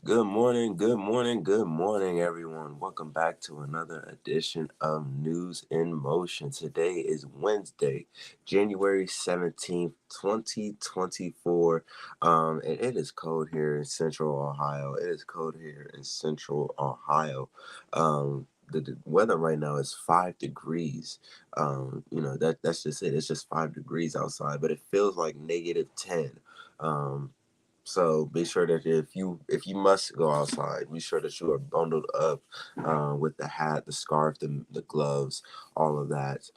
Good morning, good morning, good morning, everyone. Welcome back to another edition of News in Motion. Today is Wednesday, January 17th, 2024. And it is cold here in Central Ohio. It is cold here in Central Ohio. The weather right now is 5 degrees. That's just it. It's just 5 degrees outside, but it feels like -10. Um, so be sure that if you must go outside, be sure that you are bundled up with the hat, the scarf, the gloves, all of that.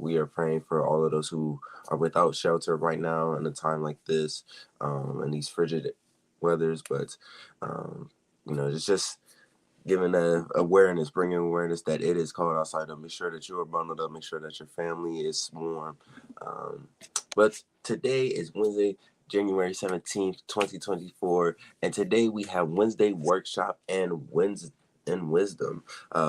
We are praying for all of those who are without shelter right now in a time like this, and these frigid weathers. But it's just giving bringing awareness that it is cold outside. Make sure that you are bundled up. Make sure that your family is warm. But today is Wednesday, January 17th, 2024, and today we have Wednesday workshop and wisdom.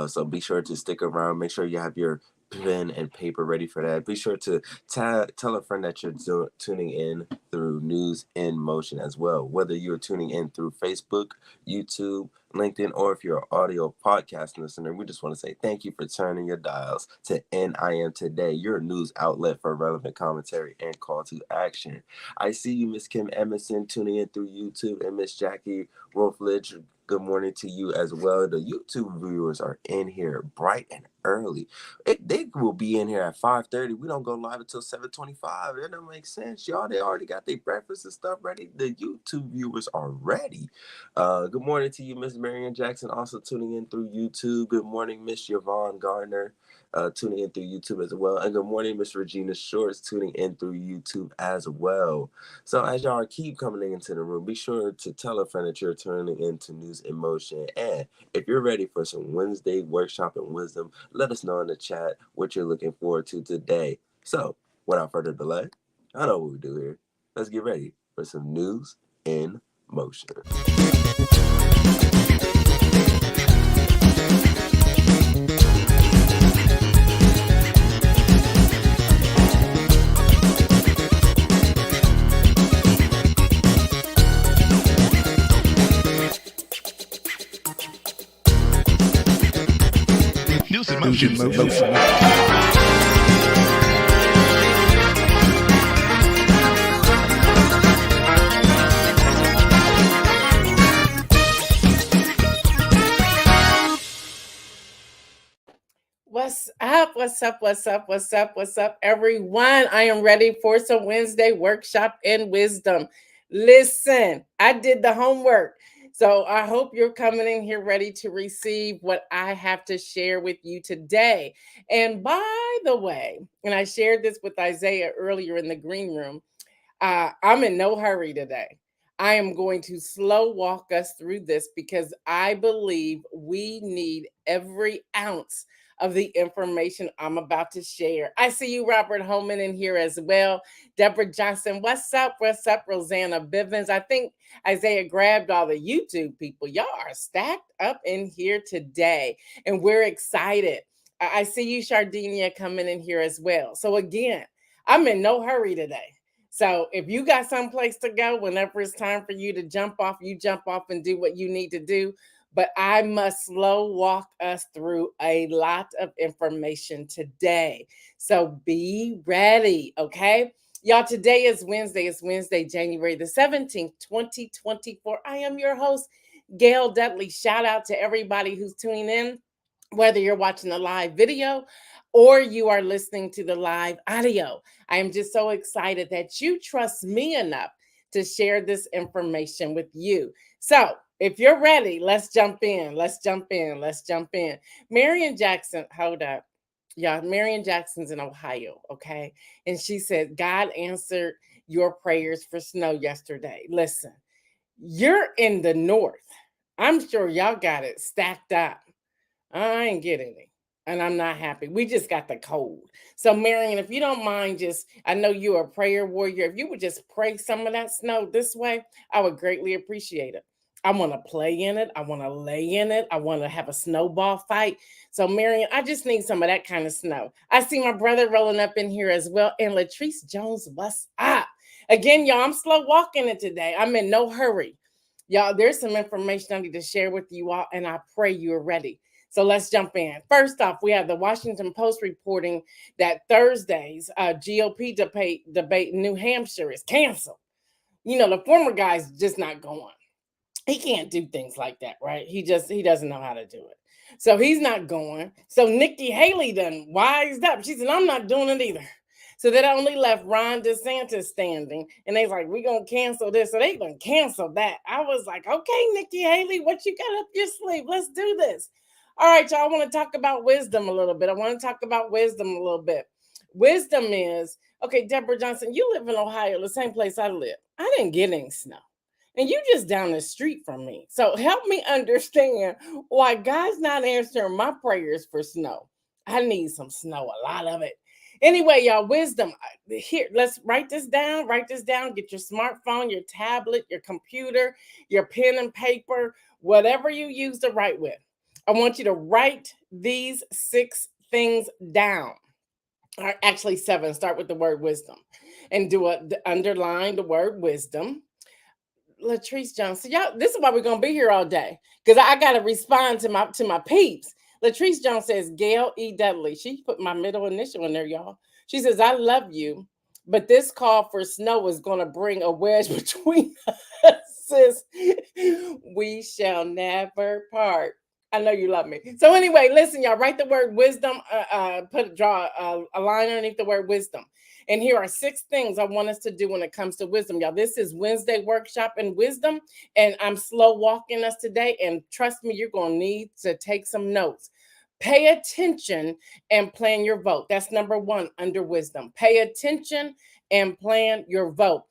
So be sure to stick around. Make sure you have your pen and paper ready for that. Be sure to tell a friend that you're tuning in through News in Motion as well. Whether you're tuning in through Facebook, YouTube, LinkedIn, or if you're an audio podcast listener, we just want to say thank you for turning your dials to NIM Today, your news outlet for relevant commentary and call to action. I see you, Miss Kim Emerson, tuning in through YouTube, and Miss Jackie Wolfledge. Good morning to you as well. The YouTube viewers are in here bright and early. They will be in here at 5:30. We don't go live until 7:25. That don't make sense, y'all. They already got their breakfast and stuff ready. The YouTube viewers are ready. Good morning to you, Miss Marion Jackson, also tuning in through YouTube. Good morning, Miss Yvonne Gardner, tuning in through YouTube as well. And good morning, Miss Regina Shorts, tuning in through YouTube as well. So as y'all keep coming into the room, be sure to tell a friend that you're tuning into News in Motion. And if you're ready for some Wednesday workshop and wisdom, let us know in the chat what you're looking forward to today. So without further delay, I know what we do here. Let's get ready for some News in Motion. News in Motion. What's up? What's up? What's up? What's up? What's up, everyone? I am ready for some Wednesday workshop and wisdom. Listen, I did the homework. So I hope you're coming in here ready to receive what I have to share with you today. And by the way, and I shared this with Isaiah earlier in the green room, I'm in no hurry today. I am going to slow walk us through this because I believe we need every ounce of the information I'm about to share. I see you, Robert Holman, in here as well. Deborah Johnson, what's up? What's up, Rosanna Bivens? I think Isaiah grabbed all the YouTube people. Y'all are stacked up in here today, and we're excited. I see you, Shardinia, coming in here as well. So again, I'm in no hurry today. So if you got someplace to go, whenever it's time for you to jump off, you jump off and do what you need to do. But I must slow walk us through a lot of information today. So be ready, okay? Y'all, today is Wednesday. It's Wednesday, January the 17th, 2024. I am your host, Gail Dudley. Shout out to everybody who's tuning in, whether you're watching the live video or you are listening to the live audio. I am just so excited that you trust me enough to share this information with you. So if you're ready, let's jump in. Let's jump in. Let's jump in. Marion Jackson, hold up. Yeah, Marion Jackson's in Ohio, okay? And she said, God answered your prayers for snow yesterday. Listen, you're in the north. I'm sure y'all got it stacked up. I ain't getting it. And I'm not happy. We just got the cold. So, Marion, if you don't mind, I know you're a prayer warrior. If you would just pray some of that snow this way, I would greatly appreciate it. I want to play in it. I want to lay in it. I want to have a snowball fight. So, Marion, I just need some of that kind of snow. I see my brother rolling up in here as well. And Latrice Jones, what's up? Again, y'all, I'm slow walking it today. I'm in no hurry. Y'all, there's some information I need to share with you all, and I pray you're ready. So let's jump in. First off, we have the Washington Post reporting that Thursday's GOP debate in New Hampshire is canceled. You know, the former guy's just not going. He can't do things like that, right? He doesn't know how to do it. So he's not going. So Nikki Haley done wised up. She said, I'm not doing it either. So that only left Ron DeSantis standing. And they like, we gonna cancel this. So they gonna cancel that. I was like, okay, Nikki Haley, what you got up your sleeve? Let's do this. All right, y'all. I want to talk about wisdom a little bit. I want to talk about wisdom a little bit. Wisdom is okay, Deborah Johnson, you live in Ohio, the same place I live. I didn't get any snow. And you just down the street from me. So help me understand why God's not answering my prayers for snow. I need some snow, a lot of it. Anyway, y'all, wisdom. Here, let's write this down. Write this down. Get your smartphone, your tablet, your computer, your pen and paper, whatever you use to write with. I want you to write these 6 things down. Or actually 7. Start with the word wisdom and underline the word wisdom. Latrice Johnson, y'all, this is why we're gonna be here all day because I gotta respond to my peeps. Latrice Jones says Gail E. Dudley. She put my middle initial in there, y'all. She says, I love you, but this call for snow is gonna bring a wedge between us, sis. We shall never part. I know you love me. So anyway, listen, y'all. Write the word wisdom. Draw a line underneath the word wisdom. And here are 6 things I want us to do when it comes to wisdom, y'all. This is Wednesday workshop in wisdom, and I'm slow walking us today. And trust me, you're going to need to take some notes. Pay attention and plan your vote. That's number 1 under wisdom. Pay attention and plan your vote.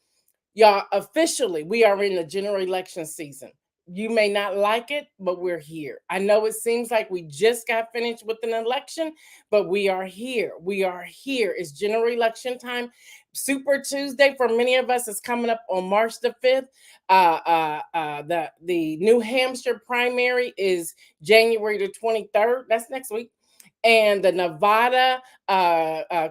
Y'all, officially, we are in the general election season. You may not like it, but we're here. I know it seems like we just got finished with an election, but we are here. We are here. It's general election time. Super Tuesday for many of us is coming up on March the 5th. The New Hampshire primary is January the 23rd. That's next week. And the Nevada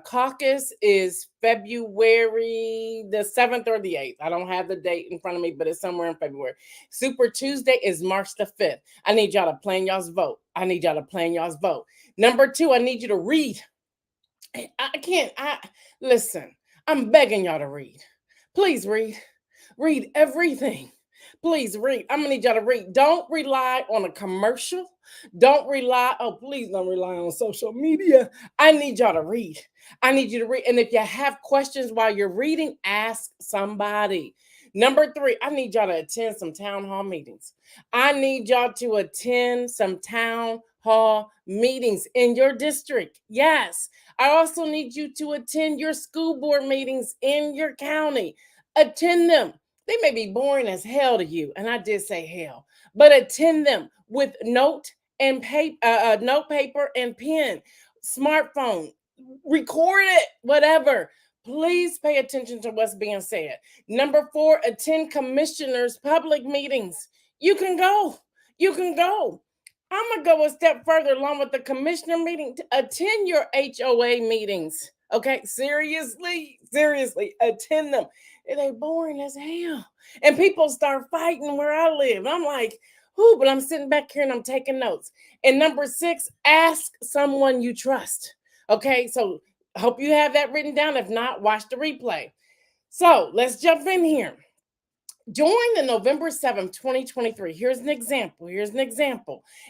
caucus is February the 7th or the 8th. I don't have the date in front of me, but it's somewhere in February. Super Tuesday is March the 5th. I need y'all to plan y'all's vote. I need y'all to plan y'all's vote. Number 2, I need you to read. I listen, I'm begging y'all to read. Please read. Read everything. Please read. I'm gonna need y'all to read. Don't rely on a commercial. Don't rely. Oh, please don't rely on social media. I need y'all to read. I need you to read. And if you have questions while you're reading, ask somebody. Number 3, I need y'all to attend some town hall meetings. I need y'all to attend some town hall meetings in your district. Yes. I also need you to attend your school board meetings in your county. Attend them. They may be boring as hell to you, and I did say hell, but attend them with note paper and pen, smartphone, record it, whatever. Please pay attention to what's being said. Number 4, attend commissioners' public meetings. You can go. You can go. I'm gonna go a step further along with the commissioner meeting. Attend your HOA meetings. Okay, seriously, attend them. It ain't boring as hell. And people start fighting where I live. I'm like, whoo, but I'm sitting back here and I'm taking notes. And number 6, ask someone you trust. Okay, so hope you have that written down. If not, watch the replay. So let's jump in here. During the November 7th, 2023, here's an example.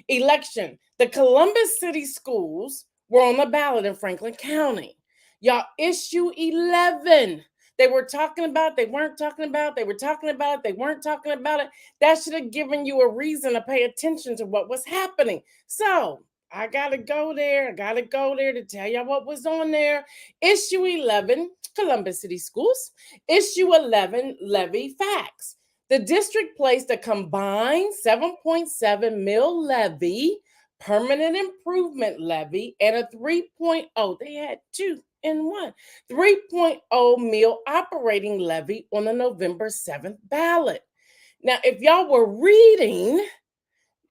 Election. The Columbus City Schools were on the ballot in Franklin County. Y'all, issue 11. They were talking about, they weren't talking about, they were talking about, they weren't talking about it. That should have given you a reason to pay attention to what was happening. So I gotta go there. To tell y'all what was on there. Issue 11, Columbus City Schools. Issue 11, levy facts. The district placed a combined 7.7 mil levy, permanent improvement levy, and a 3.0. They had 2 in 1. 3.0 mil operating levy on the November 7th ballot. Now, if y'all were reading,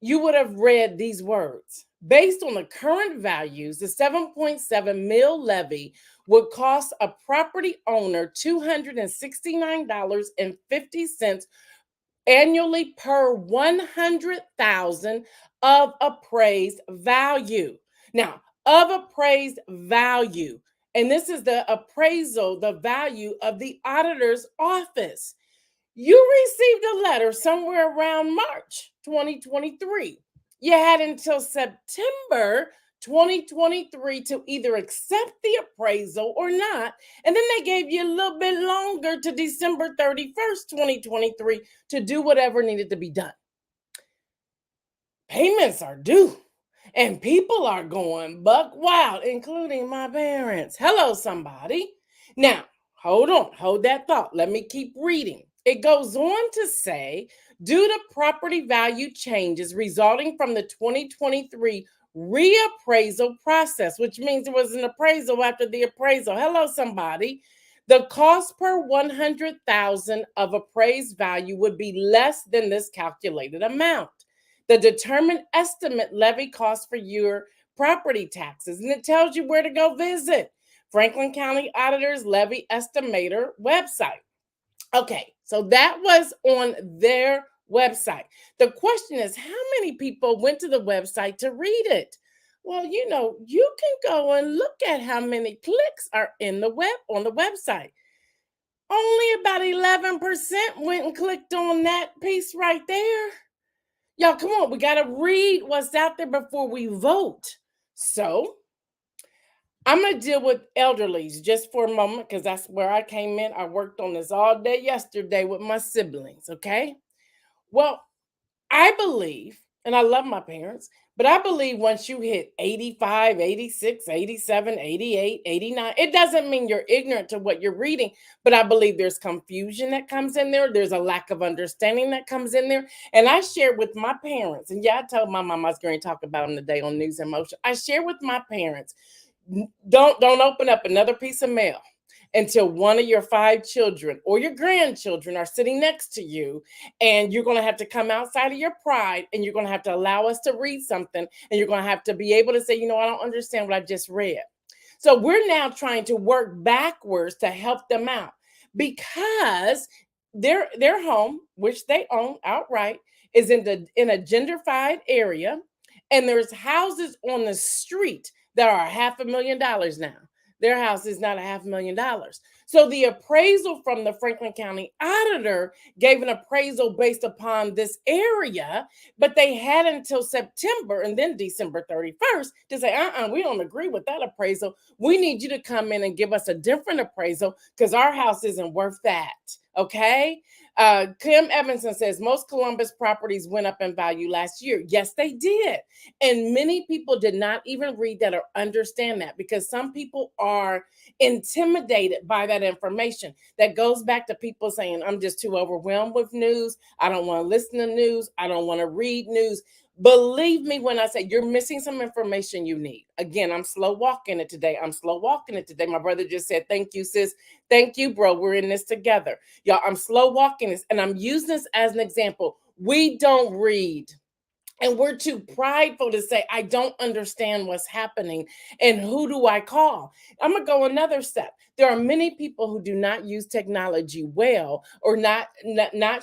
you would have read these words. Based on the current values, the 7.7 mil levy would cost a property owner $269.50 annually per 100,000 of appraised value. Now, of appraised value, and this is the appraisal, the value of the auditor's office. You received a letter somewhere around March 2023. You had until September 2023 to either accept the appraisal or not. And then they gave you a little bit longer to December 31st, 2023 to do whatever needed to be done. Payments are due. And people are going buck wild, including my parents. Hello, somebody. Now, hold on, hold that thought. Let me keep reading. It goes on to say, due to property value changes resulting from the 2023 reappraisal process, which means there was an appraisal after the appraisal. Hello, somebody. The cost per 100,000 of appraised value would be less than this calculated amount. The determined estimate levy cost for your property taxes, and it tells you where to go visit. Franklin County Auditor's Levy Estimator website. Okay, so that was on their website. The question is, how many people went to the website to read it? Well, you can go and look at how many clicks are in the web on the website. Only about 11% went and clicked on that piece right there. Y'all, come on, we got to read what's out there before we vote. So I'm going to deal with elderlies just for a moment because that's where I came in. I worked on this all day yesterday with my siblings, okay? Well, I believe, and I love my parents, but I believe once you hit 85, 86, 87, 88, 89, it doesn't mean you're ignorant to what you're reading, but I believe there's confusion that comes in there. There's a lack of understanding that comes in there. And I shared with my parents, and yeah, I told my mom I was going to talk about them today on News in Motion. I shared with my parents, don't open up another piece of mail until one of your 5 children or your grandchildren are sitting next to you, and you're going to have to come outside of your pride, and you're going to have to allow us to read something, and you're going to have to be able to say, I don't understand what I just read. So we're now trying to work backwards to help them out because their home, which they own outright, is in a gentrified area, and there's houses on the street that are $500,000 now. Their house is not $500,000. So the appraisal from the Franklin County Auditor gave an appraisal based upon this area, but they had until September and then December 31st to say, we don't agree with that appraisal. We need you to come in and give us a different appraisal because our house isn't worth that. Okay. Kim Evanson says most Columbus properties went up in value last year. Yes, they did. And many people did not even read that or understand that because some people are intimidated by that information. That goes back to people saying, I'm just too overwhelmed with news. I don't want to listen to news. I don't want to read news. Believe me when I say you're missing some information you need. Again, I'm slow walking it today. My brother just said, thank you, sis. Thank you, bro. We're in this together. Y'all, I'm slow walking this, and I'm using this as an example. We don't read. And we're too prideful to say, I don't understand what's happening. And who do I call? I'm going to go another step. There are many people who do not use technology well or not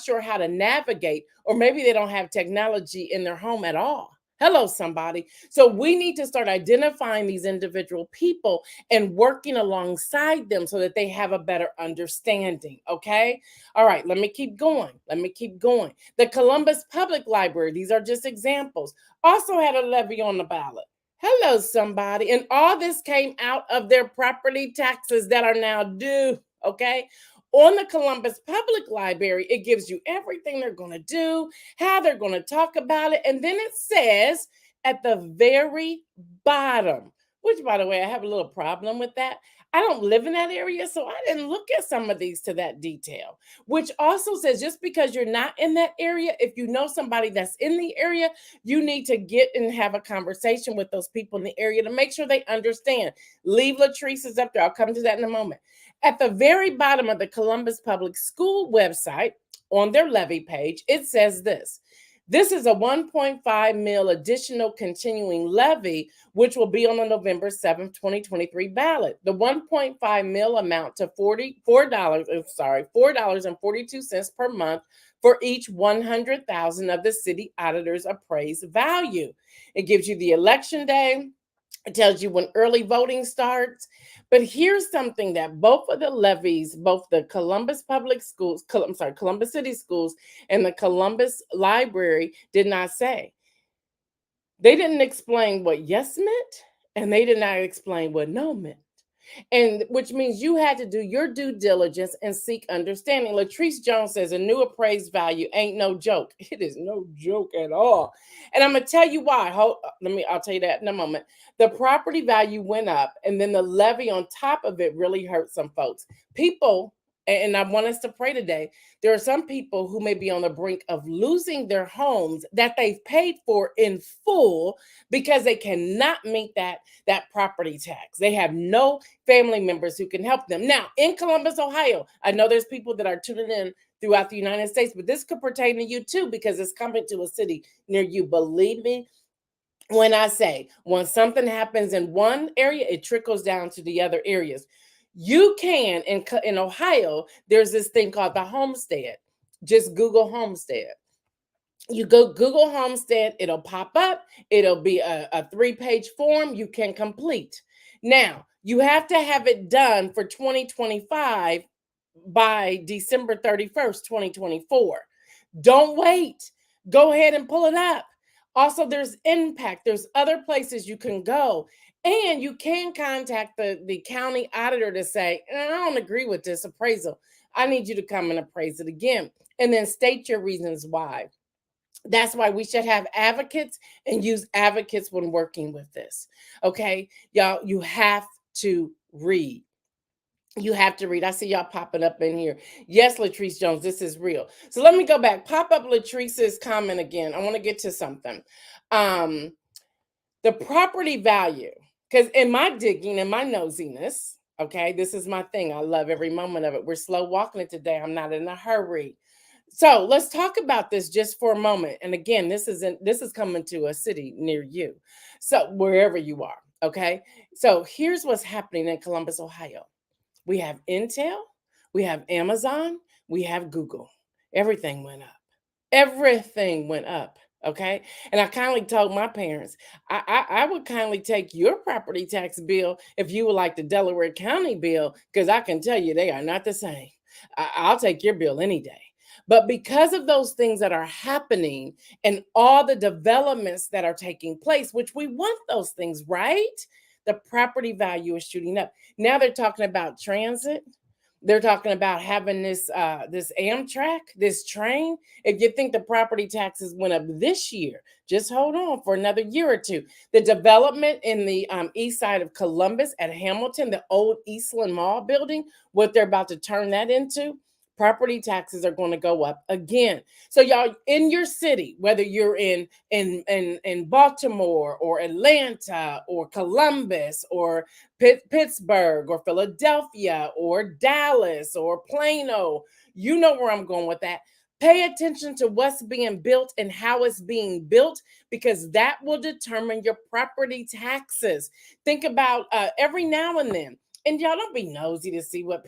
sure how to navigate, or maybe they don't have technology in their home at all. Hello, somebody. So we need to start identifying these individual people and working alongside them so that they have a better understanding. Okay. All right. Let me keep going. The Columbus Public Library, these are just examples, also had a levy on the ballot. Hello, somebody. And all this came out of their property taxes that are now due. Okay. On the Columbus Public Library, it gives you everything they're going to do, how they're going to talk about it. And then it says at the very bottom, which, by the way, I have a little problem with that. I don't live in that area, so I didn't look at some of these to that detail, which also says just because you're not in that area, if you know somebody that's in the area, you need to get and have a conversation with those people in the area to make sure they understand. Leave Latrice's up there. I'll come to that in a moment. At the very bottom of the Columbus Public School website, on their levy page, it says this. This is a 1.5 mil additional continuing levy, which will be on the November 7th, 2023 ballot. The 1.5 mil amount to $4.42 per month for each 100,000 of the city auditor's appraised value. It gives you the election day. It tells you when early voting starts. But here's something that both of the levies, both the Columbus Public Schools, I'm sorry, Columbus City Schools and the Columbus Library did not say. They didn't explain what yes meant, and they did not explain what no meant. And which means you had to do your due diligence and seek understanding. Latrice Jones says a new appraised value ain't no joke. It is no joke at all. And I'm gonna tell you why. I'll tell you that in a moment. The property value went up, and then the levy on top of it really hurt some folks. People, and I want us to pray today. There are some people who may be on the brink of losing their homes that they've paid for in full because they cannot meet that property tax. They have no family members who can help them. Now, in Columbus, Ohio, I know there's people that are tuning in throughout the United States, but this could pertain to you too because it's coming to a city near you. Believe me when I say, when something happens in one area, it trickles down to the other areas. You can, in Ohio, there's this thing called the homestead. Just Google homestead. You go Google homestead, it'll pop up. It'll be a 3-page form you can complete. Now, you have to have it done for 2025 by December 31st, 2024. Don't wait. Go ahead and pull it up. Also, there's Impact. There's other places you can go. And you can contact the county auditor to say, I don't agree with this appraisal. I need you to come and appraise it again. And then state your reasons why. That's why we should have advocates and use advocates when working with this. Okay, y'all, you have to read. You have to read. I see y'all popping up in here. Yes, Latrice Jones, this is real. So let me go back. Pop up Latrice's comment again. I want to get to something. The property value, because in my digging and my nosiness, okay, this is my thing. I love every moment of it. We're slow walking it today. I'm not in a hurry. So let's talk about this just for a moment. And again, this is coming to a city near you. So wherever you are, okay? So here's what's happening in Columbus, Ohio. We have Intel, we have Amazon, we have Google. Everything went up. Everything went up. Okay. And I kindly told my parents, I would kindly take your property tax bill if you would like the Delaware County bill, because I can tell you they are not the same. I'll take your bill any day. But because of those things that are happening and all the developments that are taking place, which we want those things, right? The property value is shooting up. Now they're talking about transit. They're talking about having this Amtrak, this train. If you think the property taxes went up this year, just hold on for another year or two. The development in the east side of Columbus at Hamilton, the old Eastland Mall building, what they're about to turn that into, property taxes are going to go up again. So y'all, in your city, whether you're in Baltimore or Atlanta or Columbus or Pittsburgh or Philadelphia or Dallas or Plano, you know where I'm going with that. Pay attention to what's being built and how it's being built, because that will determine your property taxes. Think about every now and then. And y'all don't be nosy to see what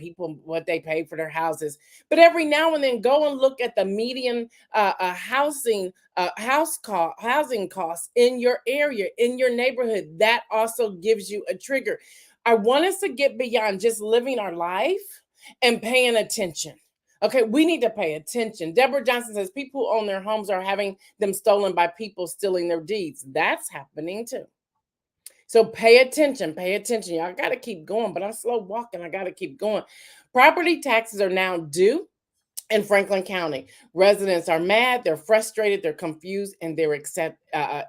they pay for their houses, but every now and then go and look at the median housing costs in your area, in your neighborhood. That also gives you a trigger. I want us to get beyond just living our life and paying attention. Okay, we need to pay attention. Deborah Johnson says people who own their homes are having them stolen by people stealing their deeds. That's happening too. So pay attention, pay attention. Y'all got to keep going, but I'm slow walking. I got to keep going. Property taxes are now due in Franklin County. Residents are mad, they're frustrated, they're confused, and they're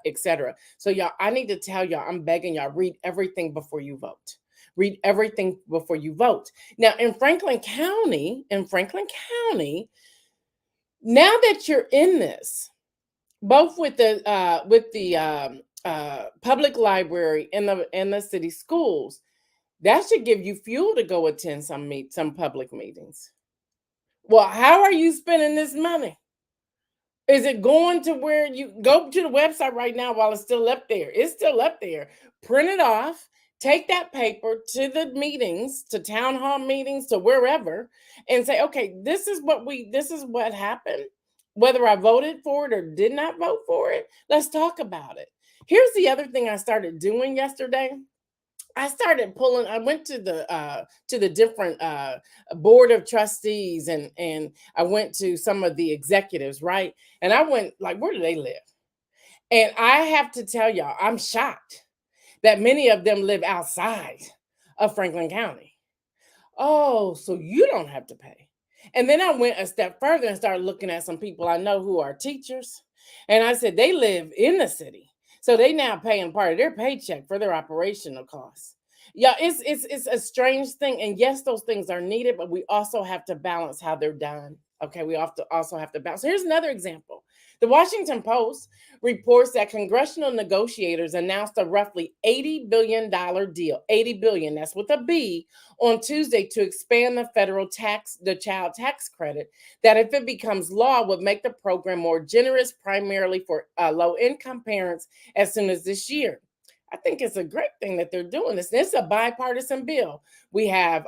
etc. So y'all, I need to tell y'all, I'm begging y'all, read everything before you vote. Read everything before you vote. Now in Franklin County, now that you're in this, both with the public library and the city schools, that should give you fuel to go attend some public meetings. Well, how are you spending this money? Is it going to where you go to the website right now while it's still up there? It's still up there. Print it off. Take that paper to the meetings, to town hall meetings, to wherever, and say, okay, this is what happened. whether I voted for it or did not vote for it, let's talk about it. Here's the other thing I started doing yesterday. I started pulling. I went to the different board of trustees, and I went to some of the executives, right? And I went like, where do they live? And I have to tell y'all, I'm shocked that many of them live outside of Franklin County. Oh, so you don't have to pay. And then I went a step further and started looking at some people I know who are teachers. And I said, they live in the city. So they now paying part of their paycheck for their operational costs. Yeah, it's a strange thing. And yes, those things are needed, but we also have to balance how they're done. Okay, we also have to balance. So here's another example. The Washington Post reports that congressional negotiators announced a roughly $80 billion deal, 80 billion, that's with a B, on Tuesday to expand the child tax credit, that if it becomes law would make the program more generous, primarily for low-income parents as soon as this year. I think it's a great thing that they're doing this. It's a bipartisan bill. We have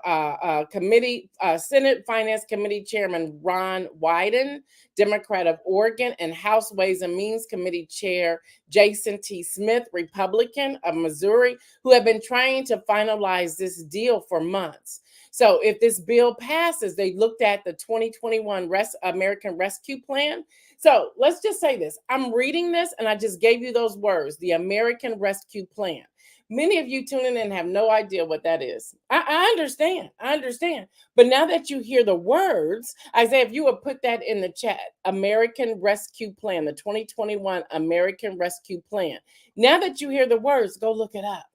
Senate Finance Committee Chairman Ron Wyden, Democrat of Oregon, and House Ways and Means Committee Chair Jason T. Smith, Republican of Missouri, who have been trying to finalize this deal for months. So if this bill passes, they looked at the 2021 American Rescue Plan. So let's just say this. I'm reading this and I just gave you those words, the American Rescue Plan. Many of you tuning in have no idea what that is. I understand. I understand. But now that you hear the words, Isaiah, if you would put that in the chat, American Rescue Plan, the 2021 American Rescue Plan. Now that you hear the words, go look it up.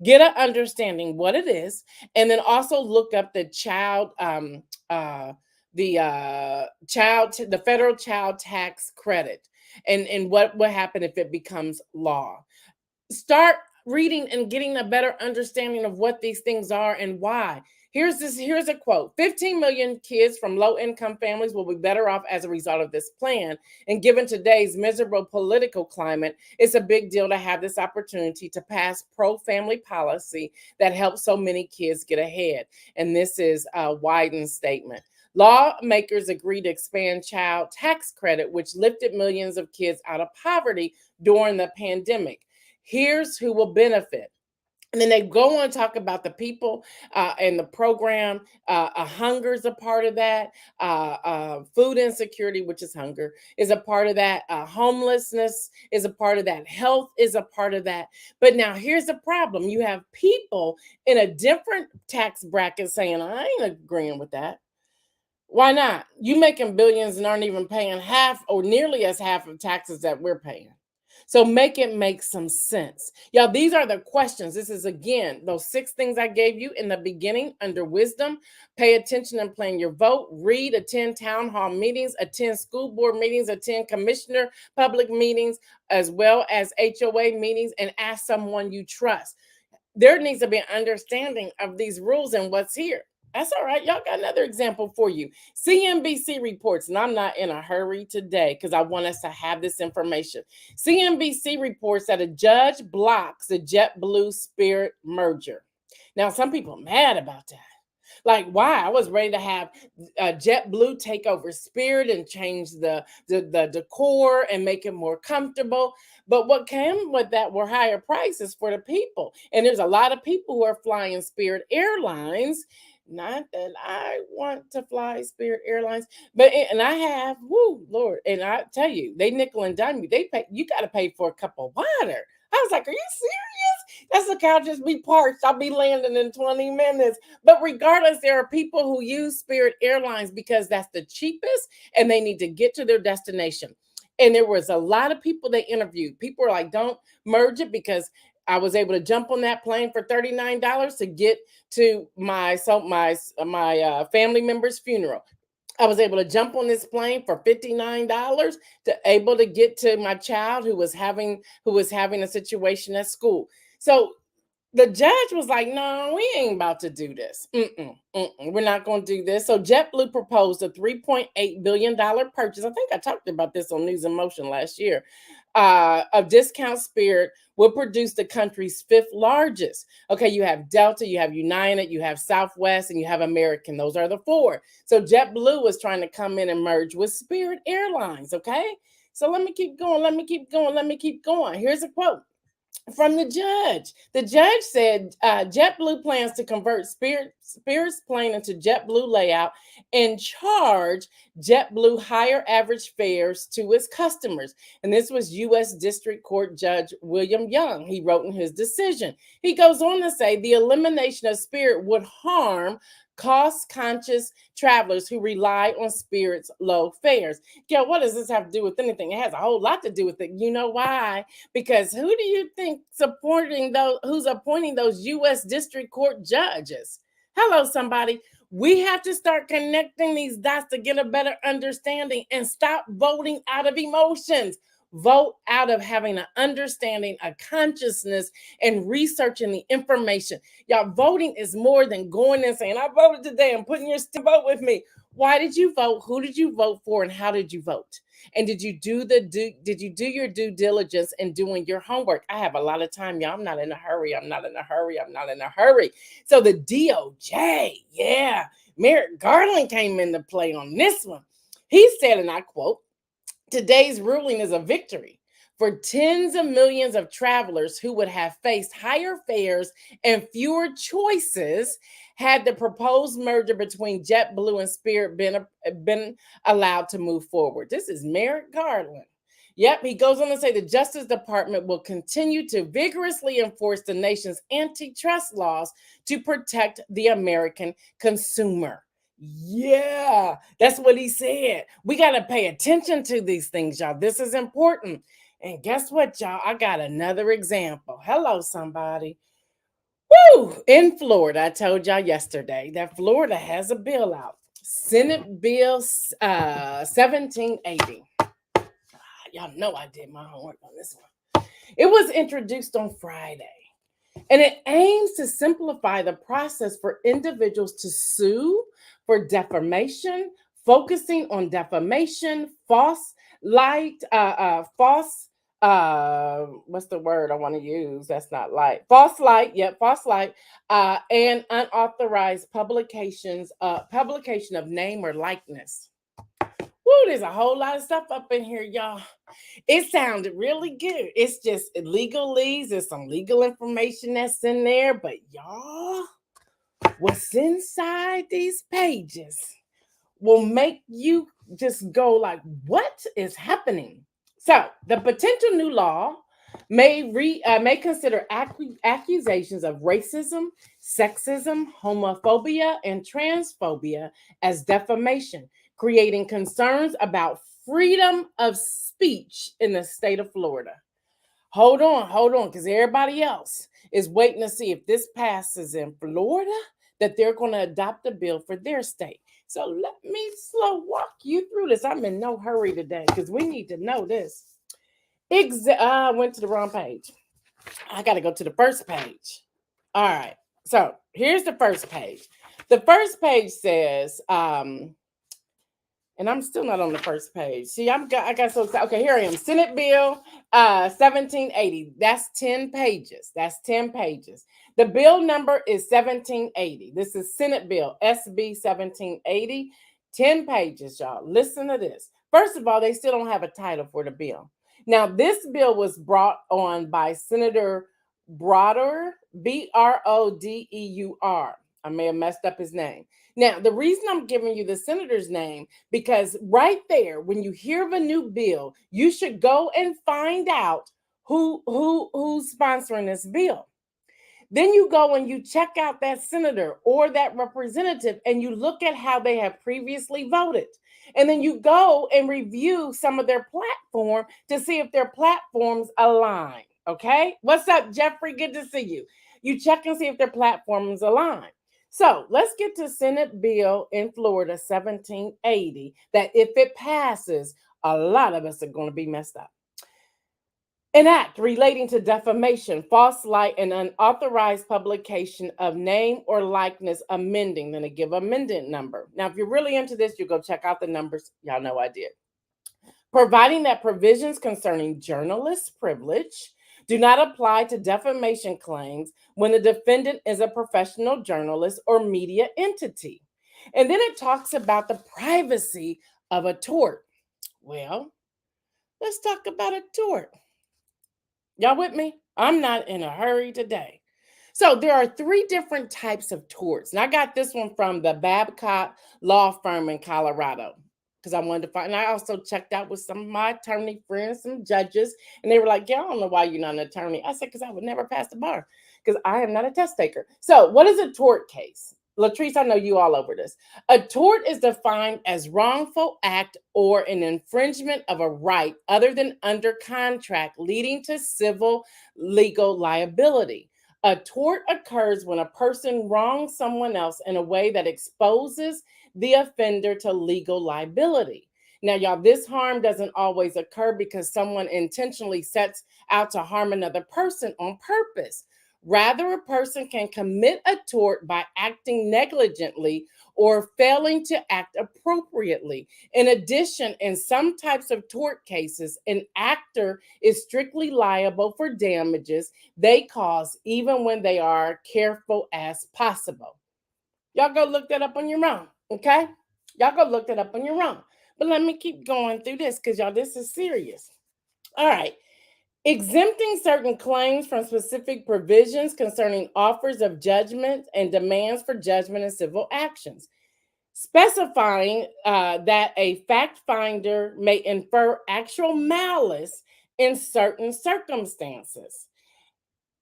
Get an understanding what it is, and then also look up the the federal child tax credit, and what will happen if it becomes law. Start reading and getting a better understanding of what these things are and why. Here's a quote. 15 million kids from low income families will be better off as a result of this plan. And given today's miserable political climate, it's a big deal to have this opportunity to pass pro family policy that helps so many kids get ahead. And this is Wyden's statement. Lawmakers agreed to expand child tax credit, which lifted millions of kids out of poverty during the pandemic. Here's who will benefit. And then they go on to talk about the people and the program. Hunger is a part of that. Food insecurity, which is hunger, is a part of that. Homelessness is a part of that. Health is a part of that. But now here's the problem. You have people in a different tax bracket saying, I ain't agreeing with that. Why not? You making billions and aren't even paying half or nearly as half of taxes that we're paying. So make it make some sense. Y'all, these are the questions. This is, again, those 6 things I gave you in the beginning under wisdom. Pay attention and plan your vote. Read, attend town hall meetings, attend school board meetings, attend commissioner public meetings, as well as HOA meetings, and ask someone you trust. There needs to be an understanding of these rules and what's here. That's all right. Y'all got another example for you. CNBC reports, and I'm not in a hurry today because I want us to have this information. CNBC reports that a judge blocks the JetBlue Spirit merger. Now, some people are mad about that. Like, why? I was ready to have JetBlue take over Spirit and change the decor and make it more comfortable. But what came with that were higher prices for the people. And there's a lot of people who are flying Spirit Airlines. Not that I want to fly Spirit Airlines, but and I have, whoo, Lord, and I tell you, they nickel and dime you. They pay, you got to pay for a cup of water. I was like, are you serious? That's the couch just be parked. I'll be landing in 20 minutes. But regardless, there are people who use Spirit Airlines because that's the cheapest and they need to get to their destination. And there was a lot of people they interviewed. People were like, don't merge it, because I was able to jump on that plane for $39 to get to my family member's funeral. I was able to jump on this plane for $59 to able to get to my child who was having a situation at school. So the judge was like, no, we ain't about to do this. We're not going to do this. So JetBlue proposed a $3.8 billion purchase. I think I talked about this on News in Motion last year. Of discount Spirit will produce the country's fifth largest. Okay, you have Delta, you have United, you have Southwest, and you have American. Those are the four. So JetBlue was trying to come in and merge with Spirit Airlines. Okay, so let me keep going. Here's a quote from the judge. The judge said JetBlue plans to convert Spirit's plane into JetBlue layout and charge JetBlue higher average fares to its customers. And this was U.S. District Court Judge William Young. He wrote in his decision. He goes on to say the elimination of Spirit would harm cost-conscious travelers who rely on Spirit's low fares. Gail, what does this have to do with anything? It has a whole lot to do with it. You know why? Because who do you think who's appointing those U.S. District Court judges? Hello, somebody. We have to start connecting these dots to get a better understanding and stop voting out of emotions. Vote out of having an understanding, a consciousness, and researching the information. Y'all, voting is more than going and saying, I voted today and putting your vote with me. Why did you vote? Who did you vote for? And how did you vote? And did you do your due diligence in doing your homework? I have a lot of time, y'all. I'm not in a hurry. So the DOJ, yeah, Merrick Garland came into play on this one. He said, and I quote, today's ruling is a victory for tens of millions of travelers who would have faced higher fares and fewer choices had the proposed merger between JetBlue and Spirit been allowed to move forward. This is Merrick Garland. Yep, he goes on to say the Justice Department will continue to vigorously enforce the nation's antitrust laws to protect the American consumer. Yeah, that's what he said. We got to pay attention to these things, y'all. This is important. And guess what, y'all? I got another example. Hello, somebody. Woo! In Florida, I told y'all yesterday that Florida has a bill out. Senate Bill 1780. Y'all know I did my homework on this one. It was introduced on Friday. And it aims to simplify the process for individuals to sue for defamation, focusing on defamation, false light, what's the word I want to use? That's not light. False light, and unauthorized publication of name or likeness. Woo, there's a whole lot of stuff up in here, y'all. It sounded really good. It's just legalese. There's some legal information that's in there, but y'all, what's inside these pages will make you just go like, what is happening? So the potential new law may consider accusations of racism, sexism, homophobia, and transphobia as defamation, creating concerns about freedom of speech in the state of Florida. Hold on, because everybody else is waiting to see if this passes in Florida, that they're going to adopt a bill for their state. So let me slow walk you through this. I'm in no hurry today because we need to know this. I went to the wrong page. I got to go to the first page. All right. So here's the first page. The first page says, and I'm still not on the first page. See, I got so excited. Okay, here I am. Senate Bill 1780. That's 10 pages. The bill number is 1780. This is Senate Bill SB 1780. 10 pages, y'all. Listen to this. First of all, they still don't have a title for the bill. Now, this bill was brought on by Senator Brodeur, Brodeur. I may have messed up his name. Now, the reason I'm giving you the senator's name, because right there, when you hear of a new bill, you should go and find out who's sponsoring this bill. Then you go and you check out that senator or that representative and you look at how they have previously voted. And then you go and review some of their platform to see if their platforms align. Okay? What's up, Jeffrey? Good to see you. You check and see if their platforms align. So let's get to Senate Bill in Florida 1780, that if it passes, a lot of us are going to be messed up. An act relating to defamation, false light, and unauthorized publication of name or likeness, amending. Then they give amendment number. Now, if you're really into this, you go check out the numbers. Y'all know I did. Providing that provisions concerning journalist privilege do not apply to defamation claims when the defendant is a professional journalist or media entity. And then it talks about the privacy of a tort. Well, let's talk about a tort. Y'all with me? I'm not in a hurry today. So there are three different types of torts. And I got this one from the Babcock Law Firm in Colorado because I wanted to find. And I also checked out with some of my attorney friends, some judges, and they were like, "Yeah, I don't know why you're not an attorney." I said, "Because I would never pass the bar because I am not a test taker." So what is a tort case? Latrice, I know you all over this. A tort is defined as wrongful act or an infringement of a right other than under contract leading to civil legal liability. A tort occurs when a person wrongs someone else in a way that exposes the offender to legal liability. Now, y'all, this harm doesn't always occur because someone intentionally sets out to harm another person on purpose. Rather, a person can commit a tort by acting negligently or failing to act appropriately. In addition, in some types of tort cases, an actor is strictly liable for damages they cause even when they are careful as possible. Y'all go look that up on your own, okay? Y'all go look that up on your own. But let me keep going through this because y'all, this is serious. All right. Exempting certain claims from specific provisions concerning offers of judgment and demands for judgment in civil actions. Specifying that a fact finder may infer actual malice in certain circumstances.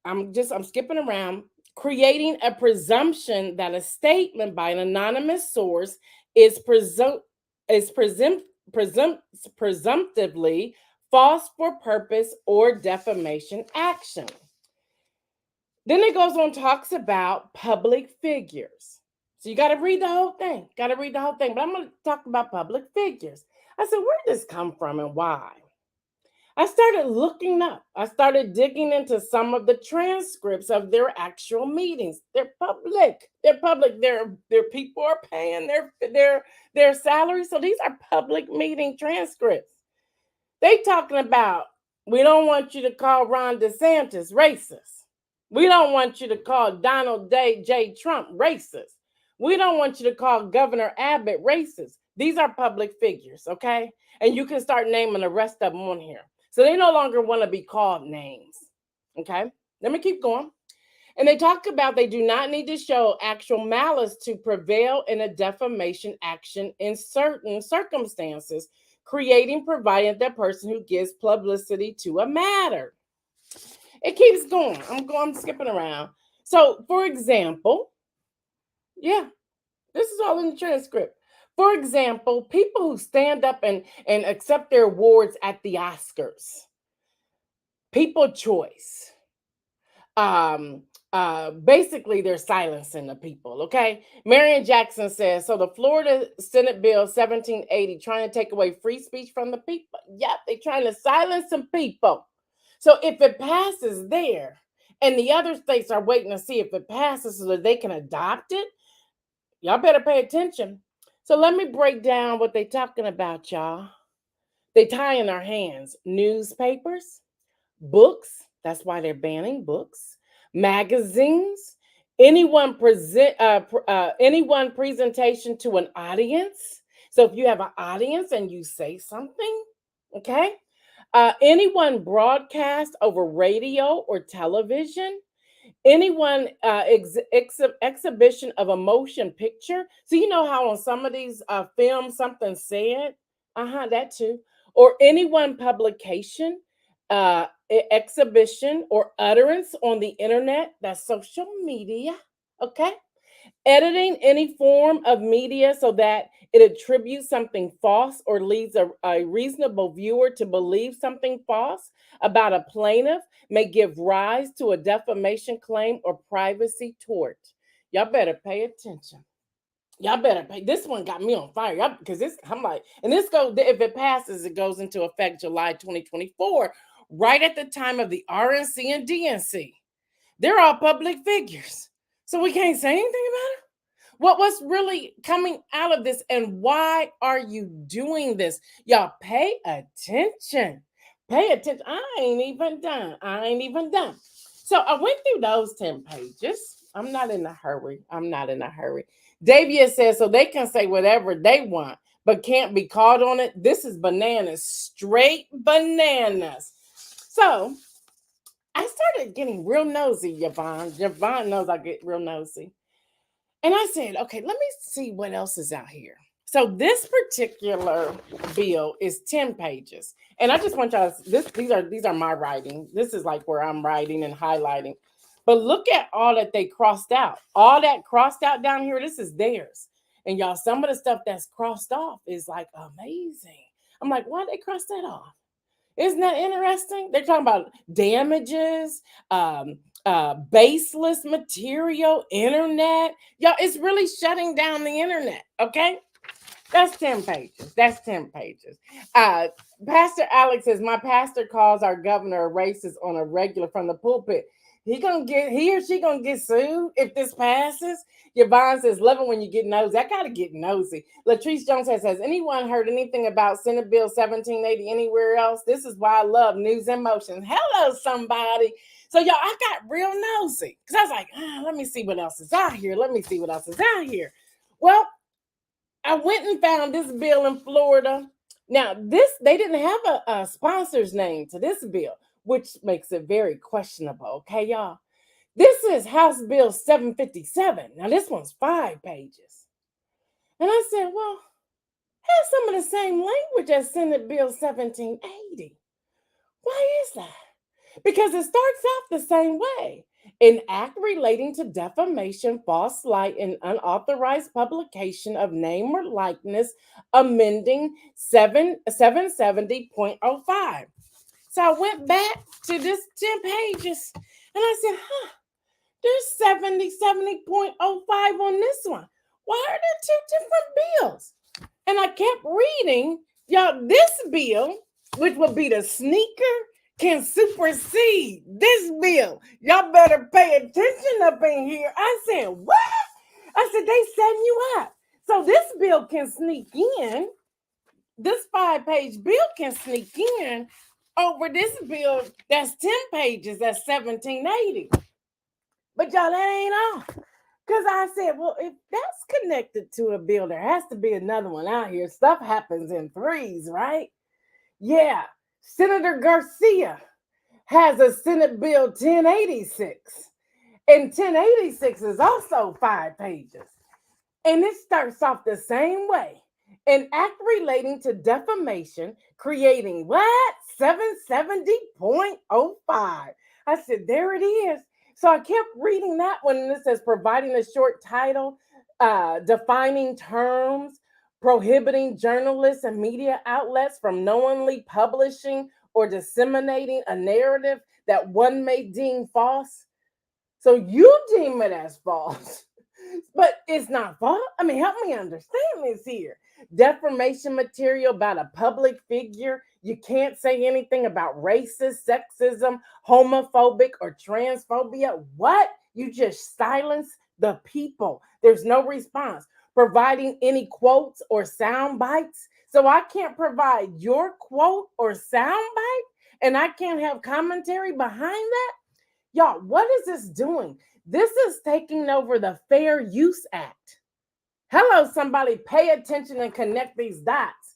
I'm skipping around. Creating a presumption that a statement by an anonymous source is presumptively false for purpose or defamation action. Then it goes on, talks about public figures. So you got to read the whole thing. Got to read the whole thing. But I'm going to talk about public figures. I said, where did this come from and why? I started looking up. I started digging into some of the transcripts of their actual meetings. They're public. They're public. Their people are paying their salaries. So these are public meeting transcripts. They talking about, we don't want you to call Ron DeSantis racist. We don't want you to call Donald J. Trump racist. We don't want you to call Governor Abbott racist. These are public figures, okay? And you can start naming the rest of them on here. So they no longer want to be called names, okay? Let me keep going. And they talk about they do not need to show actual malice to prevail in a defamation action in certain circumstances, creating, providing the person who gives publicity to a matter. It keeps going. I'm skipping around. So, for example, yeah, this is all in the transcript. For example, people who stand up and accept their awards at the Oscars, people choice. Um, Basically, they're silencing the people. Okay, Marion Jackson says so. The Florida Senate Bill 1780 trying to take away free speech from the people. Yep, they're trying to silence some people. So if it passes there, and the other states are waiting to see if it passes so that they can adopt it, y'all better pay attention. So let me break down what they're talking about, y'all. They tie in our hands newspapers, books. That's why they're banning books, magazines, anyone presentation to an audience. So if you have an audience and you say something, okay, anyone broadcast over radio or television, anyone exhibition of a motion picture. So you know how on some of these films something said, that too, or anyone publication, exhibition or utterance on the internet, that's social media, okay? Editing any form of media so that it attributes something false or leads a reasonable viewer to believe something false about a plaintiff may give rise to a defamation claim or privacy tort. Y'all better pay attention. Y'all better pay. This one got me on fire. Y'all, because this, I'm like, and this goes, if it passes, it goes into effect July 2024. right at the time of the RNC and DNC. They're all public figures. So we can't say anything about it. What's really coming out of this, and why are you doing this? Y'all pay attention. Pay attention. I ain't even done. I ain't even done. So I went through those 10 pages. I'm not in a hurry. I'm not in a hurry. Davia says so they can say whatever they want, but can't be called on it. This is bananas, straight bananas. So I started getting real nosy, Yvonne. Yvonne knows I get real nosy. And I said, okay, let me see what else is out here. So this particular bill is 10 pages. And I just want y'all to, these are my writing. This is like where I'm writing and highlighting. But look at all that they crossed out. All that crossed out down here, this is theirs. And y'all, some of the stuff that's crossed off is like amazing. I'm like, why they cross that off? Isn't that interesting? They're talking about damages, baseless material, internet. Y'all, it's really shutting down the internet, okay? That's 10 pages. That's 10 pages. Pastor Alex says, my pastor calls our governor a racist on a regular from the pulpit. He or she gonna get sued if this passes. Yvonne says, love it when you get nosy. I gotta get nosy. Latrice Jones says, has anyone heard anything about Senate Bill 1780 anywhere else? This is why I love News in Motion. Hello, somebody. So y'all, I got real nosy because I was like, let me see what else is out here. Let me see what else is out here. Well, I went and found this bill in Florida. Now, they didn't have a sponsor's name to this bill, which makes it very questionable. Okay, y'all. This is House Bill 757. Now, this one's 5 pages. And I said, well, has some of the same language as Senate Bill 1780. Why is that? Because it starts off the same way. An act relating to defamation, false light, and unauthorized publication of name or likeness, amending 770.05. So I went back to this 10 pages and I said, there's 70.05 on this one. Why are there 2 different bills? And I kept reading, y'all, this bill, which would be the sneaker, can supersede this bill. Y'all better pay attention up in here. I said, what? I said, they setting you up. So this bill can sneak in. This 5-page bill can sneak in over this bill that's 10 pages, that's 1780. But y'all, that ain't all. Because I said, well, if that's connected to a bill, there has to be another one out here. Stuff happens in threes, right? Yeah. Senator Garcia has a Senate Bill 1086. And 1086 is also 5 pages. And it starts off the same way. An act relating to defamation, creating what? 770.05. I said, there it is. So I kept reading that one, and it says providing a short title, defining terms, prohibiting journalists and media outlets from knowingly publishing or disseminating a narrative that one may deem false. So you deem it as false, but it's not false. I mean, help me understand this here. Defamation material about a public figure. You can't say anything about racist, sexism, homophobic, or transphobia. What? You just silence the people. There's no response. Providing any quotes or sound bites. So I can't provide your quote or sound bite, and I can't have commentary behind that. Y'all, what is this doing? This is taking over the Fair Use Act. Hello, somebody, pay attention and connect these dots.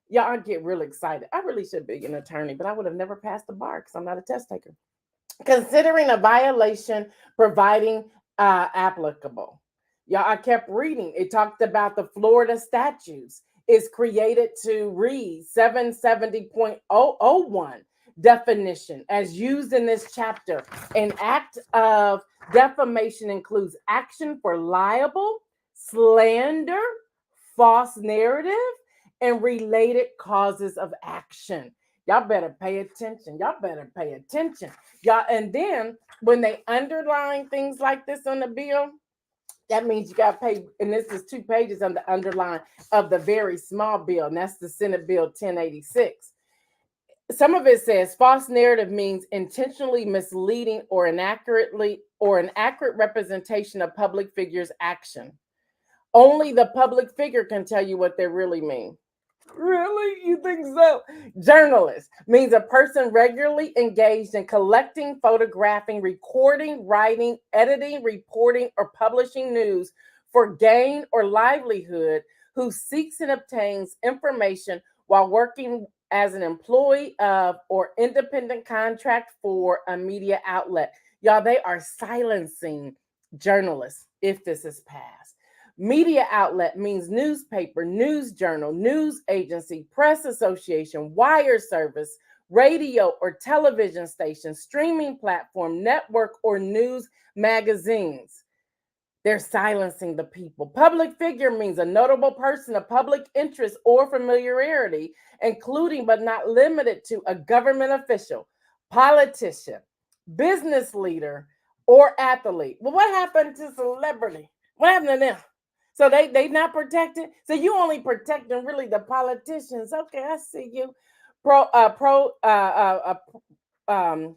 Y'all, I get really excited. I really should be an attorney, but I would have never passed the bar because I'm not a test taker. Considering a violation, providing applicable. Y'all, I kept reading. It talked about the Florida statutes. Is created to read 770.001 definition as used in this chapter. An act of defamation includes action for libel, slander, false narrative, and related causes of action. Y'all better pay attention. Y'all better pay attention. Y'all, and then when they underline things like this on the bill, that means you got to pay, and this is 2 pages on the underline of the very small bill, and that's the Senate Bill 1086. Some of it says false narrative means intentionally misleading or inaccurately or an accurate representation of public figures' action. Only the public figure can tell you what they really mean. Really? You think so? Journalist means a person regularly engaged in collecting, photographing, recording, writing, editing, reporting, or publishing news for gain or livelihood, who seeks and obtains information while working as an employee of or independent contract for a media outlet. Y'all, they are silencing journalists if this is passed. Media outlet means newspaper, news journal, news agency, press association, wire service, radio or television station, streaming platform, network, or news magazines. They're silencing the people. Public figure means a notable person of public interest or familiarity, including but not limited to a government official, politician, business leader, or athlete. Well, what happened to celebrity? What happened to them? So they not protected. So you only protecting really the politicians. Okay, I see you. Pro pro um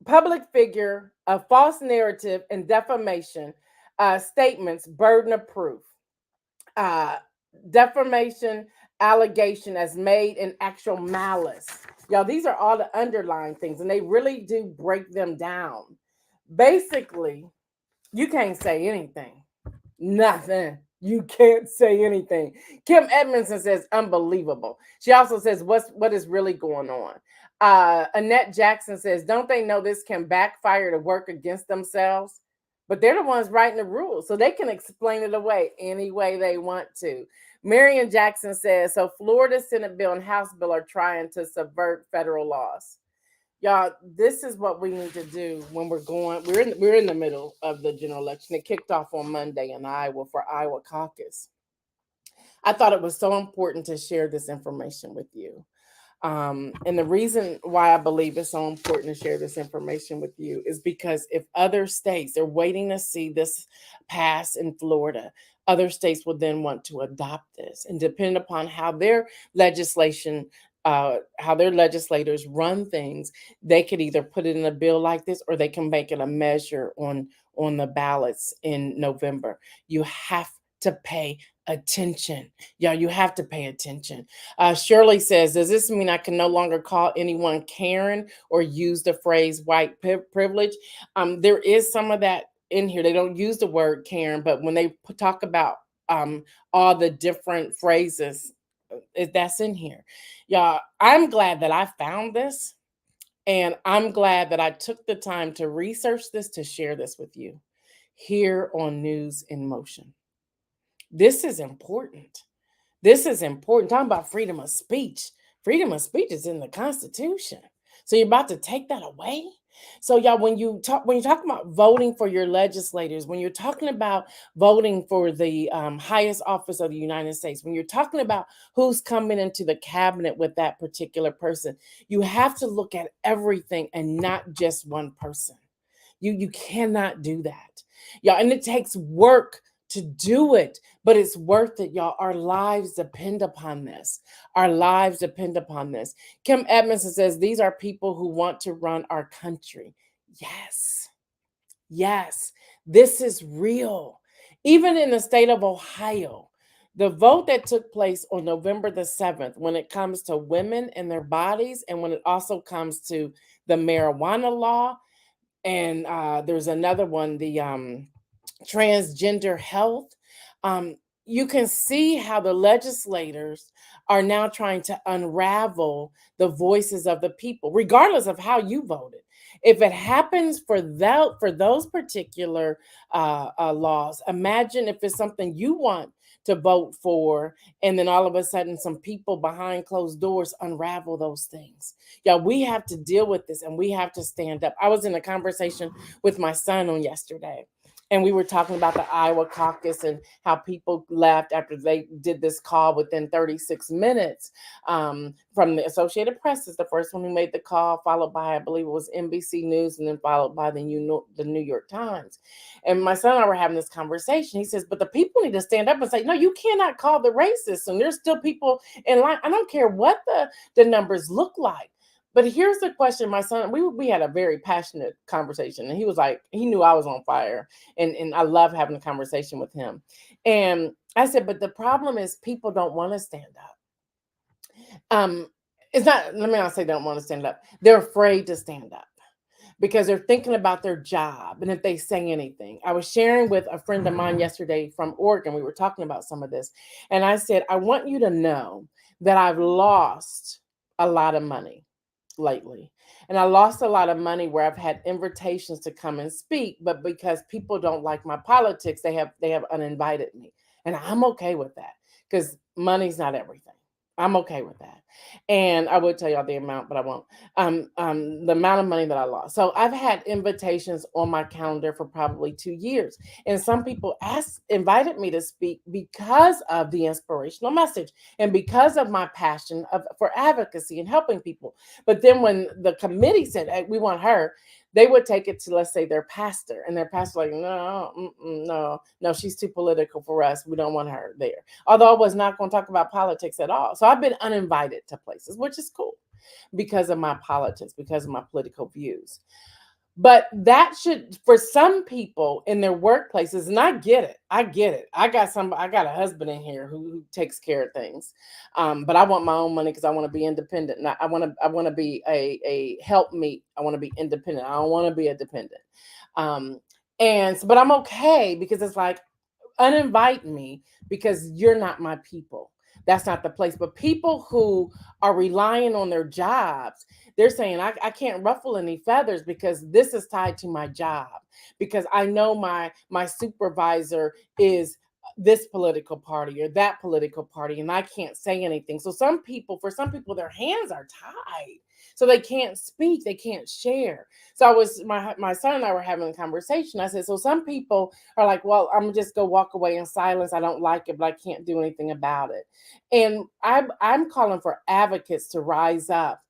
public figure, a false narrative, and defamation statements, burden of proof. Uh, Defamation allegation as made in actual malice. Y'all, these are all the underlying things, and they really do break them down. Basically, you can't say anything. Nothing. You can't say anything. Kim Edmondson says unbelievable. She also says what is really going on. Annette Jackson says, don't they know this can backfire to work against themselves? But they're the ones writing the rules, so they can explain it away any way they want to. Marion Jackson says, so Florida Senate bill and House bill are trying to subvert federal laws. Y'all, this is what we need to do when we're in the middle of the general election. It kicked off on Monday in Iowa for Iowa caucus. I thought it was so important to share this information with you. And the reason why I believe it's so important to share this information with you is because if other states are waiting to see this pass in Florida, other states will then want to adopt this. And depending upon how their legislation, how their legislators run things, they could either put it in a bill like this or they can make it a measure on the ballots in November. You have to pay attention. Yeah, you have to pay attention. Shirley says, does this mean I can no longer call anyone Karen or use the phrase white privilege? There is some of that in here. They don't use the word Karen, but when they talk about all the different phrases, that's in here. Yeah, I'm glad that I found this. And I'm glad that I took the time to research this to share this with you here on News in Motion. This is important. This is important. Talking about freedom of speech. Freedom of speech is in the Constitution. So you're about to take that away? So y'all, when you talk about voting for your legislators, when you're talking about voting for the highest office of the United States, when you're talking about who's coming into the cabinet with that particular person, you have to look at everything and not just one person. You cannot do that, y'all, and it takes work to do it, but it's worth it, y'all. Our lives depend upon this. Our lives depend upon this. Kim Edmondson says these are people who want to run our country. Yes, yes, this is real. Even in the state of Ohio, the vote that took place on November the 7th, when it comes to women and their bodies, and when it also comes to the marijuana law, and there's another one, the transgender health. Um, you can see how the legislators are now trying to unravel the voices of the people, regardless of how you voted. If it happens for those particular laws, imagine if it's something you want to vote for, and then all of a sudden, some people behind closed doors unravel those things. Yeah, we have to deal with this, and we have to stand up. I was in a conversation with my son on yesterday, And we were talking about the Iowa caucus and how people left after they did this call within 36 minutes. From the Associated Press is the first one who made the call, followed by, I believe it was NBC News, and then followed by the New York Times. And my son and I were having this conversation. He says, but the people need to stand up and say, no, you cannot call the racist. And there's still people in line. I don't care what the numbers look like. But here's the question, my son, we had a very passionate conversation, and he was like, he knew I was on fire, and I love having a conversation with him. And I said, but the problem is people don't want to stand up. It's not, let me not say they don't want to stand up. They're afraid to stand up because they're thinking about their job and if they say anything. I was sharing with a friend of mine yesterday from Oregon. We were talking about some of this. And I said, I want you to know that I've lost a lot of money lately. And I lost a lot of money where I've had invitations to come and speak, but because people don't like my politics, they have uninvited me. And I'm okay with that because money's not everything. I'm okay with that. And I would tell y'all the amount, but I won't. The amount of money that I lost. So I've had invitations on my calendar for probably 2 years. And some people invited me to speak because of the inspirational message and because of my passion for advocacy and helping people. But then when the committee said, hey, we want her, they would take it to, let's say, their pastor, and their pastor like, no, she's too political for us. We don't want her there. Although I was not going to talk about politics at all. So I've been uninvited to places, which is cool because of my politics, because of my political views. But that should, for some people in their workplaces, and I get it. I get it. I got a husband in here who takes care of things. But I want my own money because I want to be independent. And I want to be a helpmeet. I want to be independent. I don't want to be a dependent. Um, but I'm okay because it's like, uninvite me because you're not my people. That's not the place. But people who are relying on their jobs, they're saying, I can't ruffle any feathers because this is tied to my job. Because I know my supervisor is this political party or that political party, and I can't say anything. So for some people, their hands are tied. So they can't speak, they can't share. So my son and I were having a conversation. I said, so some people are like, well, I'm just go walk away in silence. I don't like it, but I can't do anything about it. And I'm calling for advocates to rise up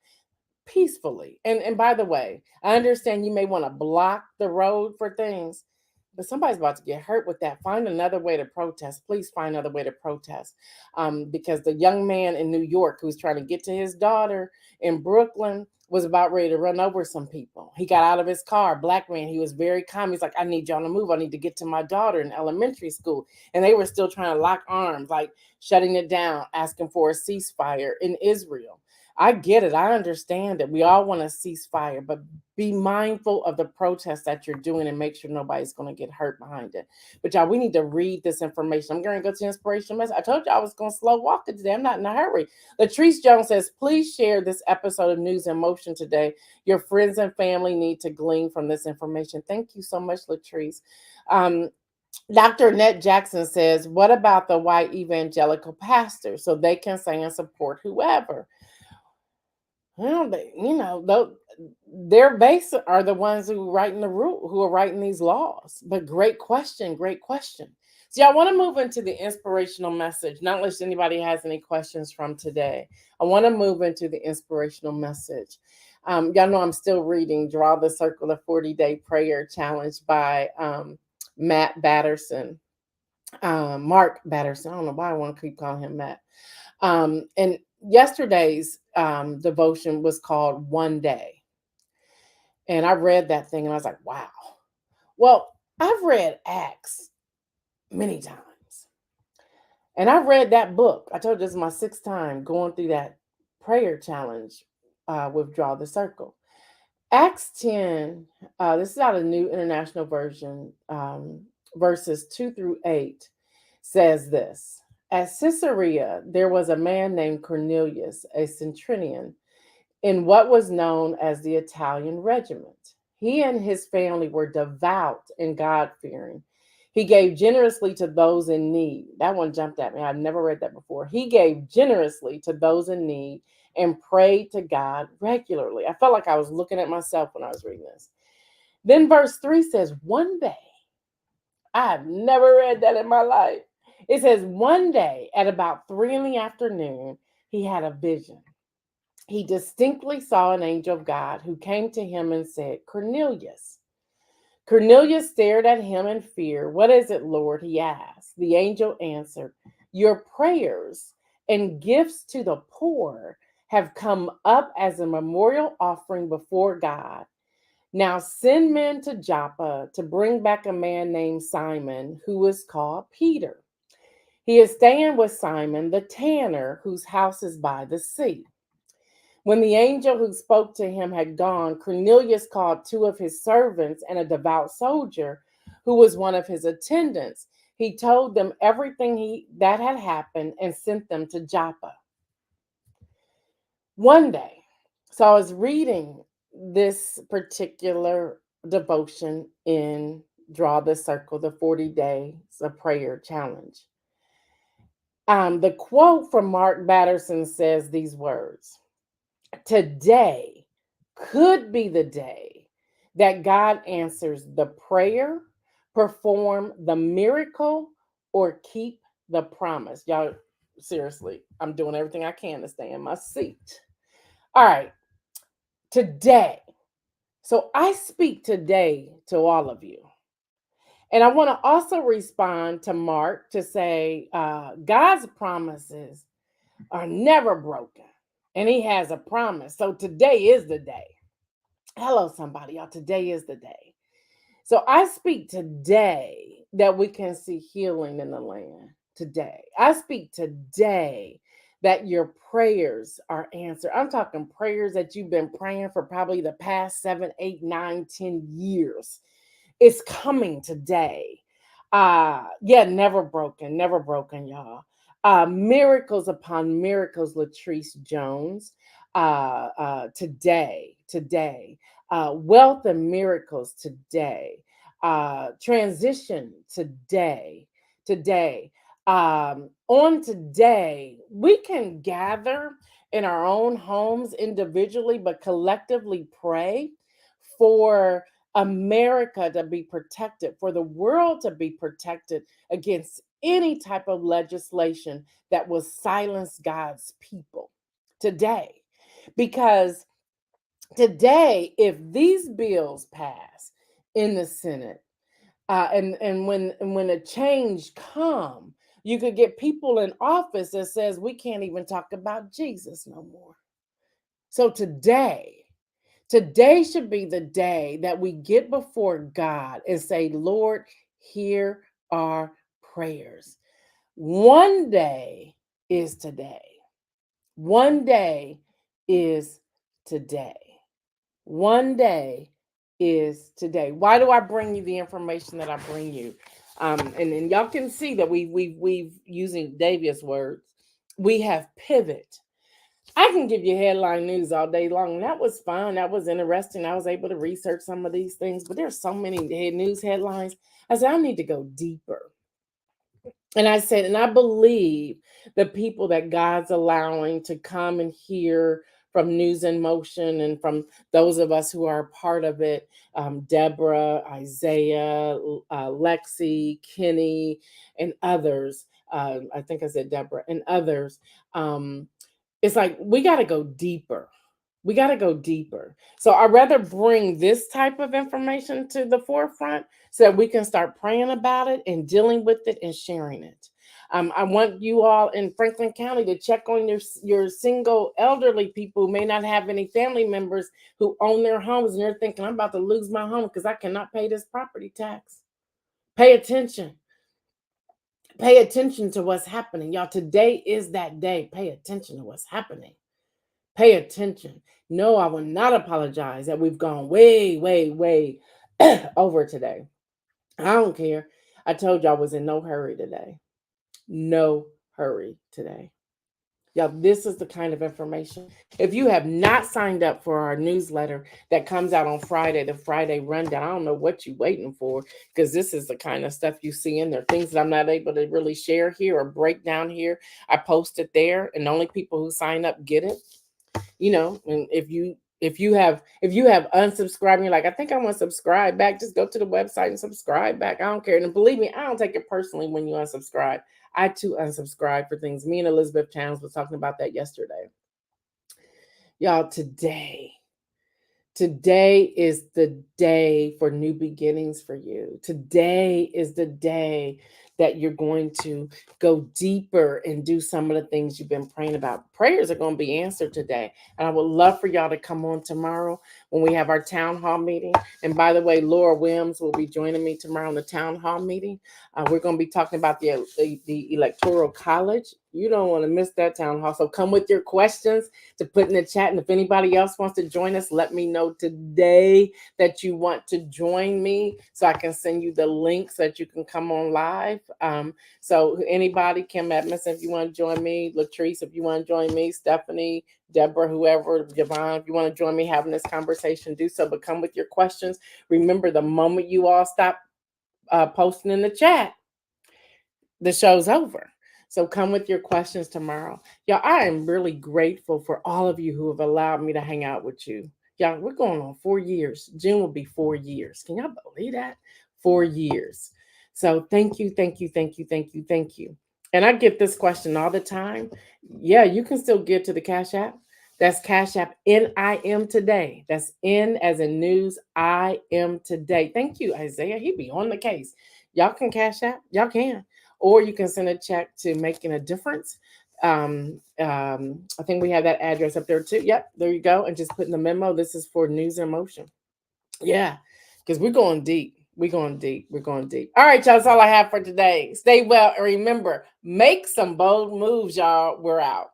peacefully. And by the way, I understand you may want to block the road for things, but somebody's about to get hurt with that. Find another way to protest. Please find another way to protest. Because the young man in New York who's trying to get to his daughter in Brooklyn was about ready to run over some people. He got out of his car, black man. He was very calm. He's like, I need y'all to move. I need to get to my daughter in elementary school. And they were still trying to lock arms, like shutting it down, asking for a ceasefire in Israel. I get it. I understand that we all want to cease fire, but be mindful of the protests that you're doing and make sure nobody's going to get hurt behind it. But y'all, we need to read this information. I'm going to go to inspirational message. I told you I was going to slow walk it today. I'm not in a hurry. Latrice Jones says, please share this episode of News in Motion today. Your friends and family need to glean from this information. Thank you so much, Latrice. Dr. Annette Jackson says, what about the white evangelical pastors so they can say and support whoever? Well, their base are the ones who who are writing these laws. But great question, great question. So I want to move into the inspirational message, not unless anybody has any questions from today. I want to move into the inspirational message. Y'all know I'm still reading Draw the Circle, the 40-Day Prayer Challenge by Matt Batterson. Mark Batterson. I don't know why I want to keep calling him Matt. And yesterday's devotion was called One Day. And I read that thing and I was like, wow. Well, I've read Acts many times. And I've read that book. I told you this is my sixth time going through that prayer challenge with Draw the Circle. Acts 10, this is out of New International Version, verses 2 through 8, says this. At Caesarea, there was a man named Cornelius, a centurion, in what was known as the Italian regiment. He and his family were devout and God-fearing. He gave generously to those in need. That one jumped at me. I've never read that before. He gave generously to those in need and prayed to God regularly. I felt like I was looking at myself when I was reading this. Then verse 3 says, one day I have never read that in my life. It says one day at about 3 in the afternoon, he had a vision. He distinctly saw an angel of God who came to him and said, Cornelius. Cornelius stared at him in fear. What is it, Lord? He asked. The angel answered, Your prayers and gifts to the poor have come up as a memorial offering before God. Now send men to Joppa to bring back a man named Simon, who is called Peter. He is staying with Simon the tanner, whose house is by the sea. When the angel who spoke to him had gone, Cornelius called two of his servants and a devout soldier who was one of his attendants. He told them everything that had happened and sent them to Joppa. One day, so I was reading this particular devotion in Draw the Circle, the 40 Days of Prayer Challenge. The quote from Mark Batterson says these words: Today could be the day that God answers the prayer, perform the miracle, or keep the promise. Y'all, seriously, I'm doing everything I can to stay in my seat. All right, today. So I speak today to all of you. And I want to also respond to Mark to say God's promises are never broken. And he has a promise. So today is the day. Hello, somebody, y'all. Today is the day. So I speak today that we can see healing in the land today. I speak today that your prayers are answered. I'm talking prayers that you've been praying for probably the past 7, 8, 9, 10 years. It's coming today. Yeah, never broken, y'all. Miracles upon miracles, Latrice Jones. Today. Wealth and miracles today. Transition today. On today, we can gather in our own homes individually, but collectively pray for America to be protected, for the world to be protected against any type of legislation that will silence God's people today. Because today, if these bills pass in the Senate, and when a change come, you could get people in office that says we can't even talk about Jesus no more. So today should be the day that we get before God and say, Lord, hear our prayers. One day is today. One day is today. One day is today. Why do I bring you the information that I bring you? And y'all can see that we've using Davia's words, we have pivot. I can give you headline news all day long. And that was fun. That was interesting. I was able to research some of these things, but there's so many news headlines. I said, I need to go deeper. And I said, and I believe the people that God's allowing to come and hear from News in Motion and from those of us who are a part of it, Deborah, Isaiah, Lexi, Kenny, and others. I think I said Deborah and others. It's like we got to go deeper. We got to go deeper. So I'd rather bring this type of information to the forefront so that we can start praying about it and dealing with it and sharing it. I want you all in Franklin County to check on your single elderly people who may not have any family members who own their homes, and they're thinking, I'm about to lose my home because I cannot pay this property tax. Pay attention. Pay attention to what's happening. Y'all, today is that day. Pay attention to what's happening. Pay attention. No, I will not apologize that we've gone way over today. I don't care. I told you I was in no hurry today. No hurry today. Y'all, this is the kind of information. If you have not signed up for our newsletter that comes out on Friday, the Friday rundown, I don't know what you're waiting for, because this is the kind of stuff you see in there. Things that I'm not able to really share here or break down here. I post it there, and the only people who sign up get it. And if you if you have unsubscribed and you're like, I think I want to subscribe back, just go to the website and subscribe back. I don't care. And believe me, I don't take it personally when you unsubscribe. I too unsubscribe for things. Me and Elizabeth Channels was talking about that yesterday. Y'all, today is the day for new beginnings for you. Today is the day that you're going to go deeper and do some of the things you've been praying about. Prayers are going to be answered today. And I would love for y'all to come on tomorrow when we have our town hall meeting. And by the way, Laura Williams will be joining me tomorrow in the town hall meeting. We're going to be talking about the Electoral College. You don't want to miss that town hall. So come with your questions to put in the chat. And if anybody else wants to join us, let me know today that you want to join me so I can send you the link so that you can come on live. So anybody, Kim Edmondson, if you want to join me, Latrice, if you want to join me, Stephanie, Deborah, whoever, Javon, if you want to join me having this conversation, do so. But come with your questions. Remember, the moment you all stop posting in the chat, the show's over. So come with your questions tomorrow. Y'all, I am really grateful for all of you who have allowed me to hang out with you. Y'all, we're going on 4 years. June will be 4 years. Can y'all believe that? 4 years. So thank you, thank you, thank you, thank you, thank you. And I get this question all the time. Yeah, you can still give to the Cash App. That's Cash App NIM today. That's N as in news, I am today. Thank you, Isaiah. He be on the case. Y'all can Cash App. Y'all can. Or you can send a check to Making a Difference. I think we have that address up there too. Yep, there you go. And just put in the memo, this is for News in Motion. Yeah, because we're going deep. We're going deep. We're going deep. All right, y'all. That's all I have for today. Stay well. And remember, make some bold moves, y'all. We're out.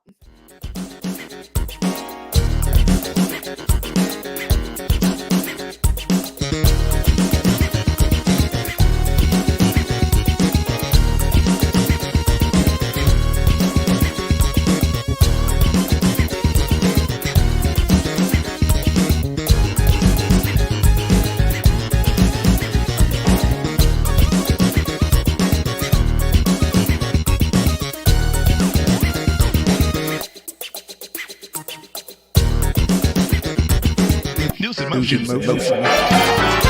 NewsInMotion.